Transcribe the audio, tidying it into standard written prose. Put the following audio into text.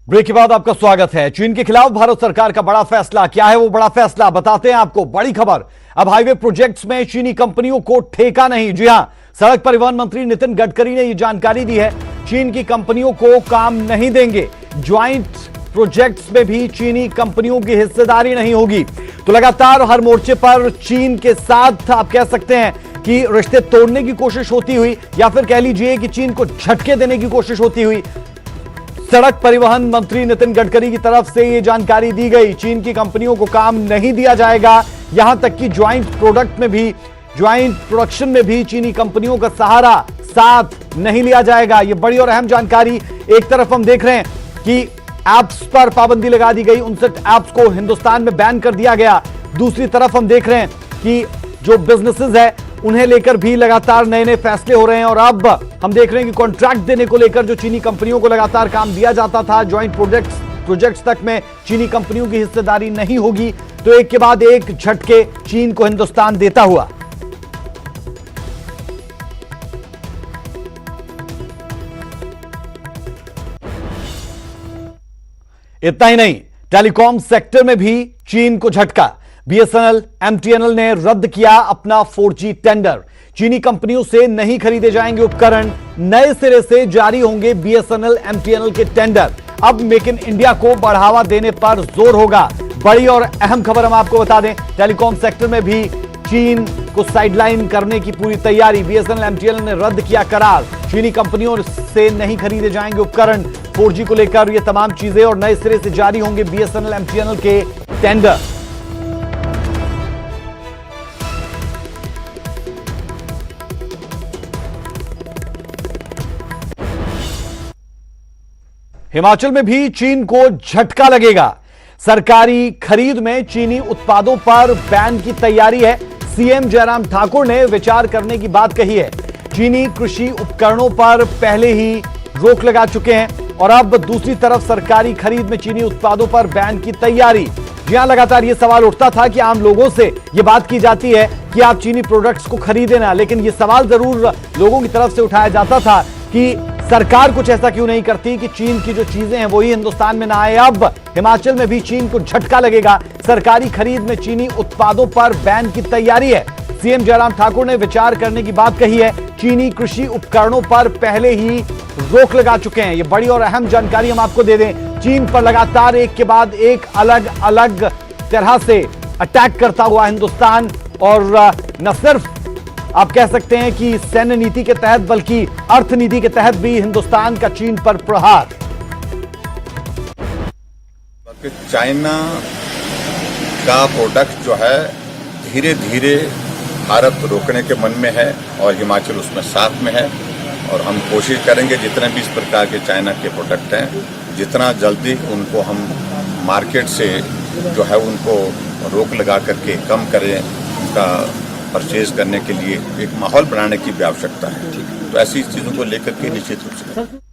Break के बाद आपका स्वागत है। चीन के खिलाफ भारत सरकार का बड़ा फैसला। क्या है वो बड़ा फैसला, बताते हैं आपको। बड़ी खबर, अब हाईवे प्रोजेक्ट्स में चीनी कंपनियों को ठेका नहीं। जी हां, सड़क परिवहन मंत्री नितिन गडकरी ने यह जानकारी दी है। चीन की कंपनियों को काम नहीं देंगे। ज्वाइंट प्रोजेक्ट्स में भी चीनी कंपनियों की हिस्सेदारी नहीं होगी। तो लगातार हर मोर्चे पर चीन के साथ आप कह सकते हैं कि रिश्ते तोड़ने की कोशिश होती हुई, या फिर कह लीजिए कि चीन को झटके देने की कोशिश होती हुई सड़क परिवहन मंत्री नितिन गडकरी की तरफ से यह जानकारी दी गई। चीन की कंपनियों को काम नहीं दिया जाएगा। यहां तक कि ज्वाइंट प्रोडक्शन में भी चीनी कंपनियों का सहारा साथ नहीं लिया जाएगा। यह बड़ी और अहम जानकारी। एक तरफ हम देख रहे हैं कि एप्स पर पाबंदी लगा दी गई, 59 एप्स को हिंदुस्तान में बैन कर दिया गया। दूसरी तरफ हम देख रहे हैं कि जो बिजनेसेस है उन्हें लेकर भी लगातार नए नए फैसले हो रहे हैं। और अब हम देख रहे हैं कि कॉन्ट्रैक्ट देने को लेकर जो चीनी कंपनियों को लगातार काम दिया जाता था, ज्वाइंट प्रोजेक्ट्स तक में चीनी कंपनियों की हिस्सेदारी नहीं होगी। तो एक के बाद एक झटके चीन को हिंदुस्तान देता हुआ। इतना ही नहीं, टेलीकॉम सेक्टर में भी चीन को झटका। बीएसएनएल एमटीएनएल ने रद्द किया अपना 4G टेंडर। चीनी कंपनियों से नहीं खरीदे जाएंगे उपकरण, नए सिरे से जारी होंगे बीएसएनएल एमटीएनएल के टेंडर। अब मेक इन इंडिया को बढ़ावा देने पर जोर होगा। बड़ी और अहम खबर हम आपको बता दें, टेलीकॉम सेक्टर में भी चीन को साइडलाइन करने की पूरी तैयारी। बीएसएनएल एमटीएनएल ने रद्द किया करार। चीनी कंपनियों से नहीं खरीदे जाएंगे उपकरण, 4G को लेकर ये तमाम चीजें, और नए सिरे से जारी होंगे बीएसएनएल एमटीएनएल के टेंडर। हिमाचल में भी चीन को झटका लगेगा। सरकारी खरीद में चीनी उत्पादों पर बैन की तैयारी है। सीएम जयराम ठाकुर ने विचार करने की बात कही है। चीनी कृषि उपकरणों पर पहले ही रोक लगा चुके हैं, और अब दूसरी तरफ सरकारी खरीद में चीनी उत्पादों पर बैन की तैयारी। जी हां, लगातार यह सवाल उठता था कि आम लोगों से यह बात की जाती है कि आप चीनी प्रोडक्ट्स को खरीदें ना, लेकिन यह सवाल जरूर लोगों की तरफ से उठाया जाता था कि सरकार कुछ ऐसा क्यों नहीं करती कि चीन की जो चीजें हैं वही हिंदुस्तान में ना आए। अब हिमाचल में भी चीन को झटका लगेगा। सरकारी खरीद में चीनी उत्पादों पर बैन की तैयारी है। सीएम जयराम ठाकुर ने विचार करने की बात कही है। चीनी कृषि उपकरणों पर पहले ही रोक लगा चुके हैं। ये बड़ी और अहम जानकारी हम आपको दे दें। चीन पर लगातार एक के बाद एक अलग अलग तरह से अटैक करता हुआ हिंदुस्तान, और न सिर्फ आप कह सकते हैं कि सैन्य नीति के तहत बल्कि अर्थनीति के तहत भी हिंदुस्तान का चीन पर प्रहार। चाइना का प्रोडक्ट जो है धीरे धीरे भारत रोकने के मन में है, और हिमाचल उसमें साथ में है। और हम कोशिश करेंगे जितने भी इस प्रकार के चाइना के प्रोडक्ट हैं, जितना जल्दी उनको हम मार्केट से जो है उनको रोक लगा करके कम करें, उनका परचेज करने के लिए एक माहौल बनाने की भी आवश्यकता है। तो ऐसी चीज़ों को लेकर के निश्चित रूप से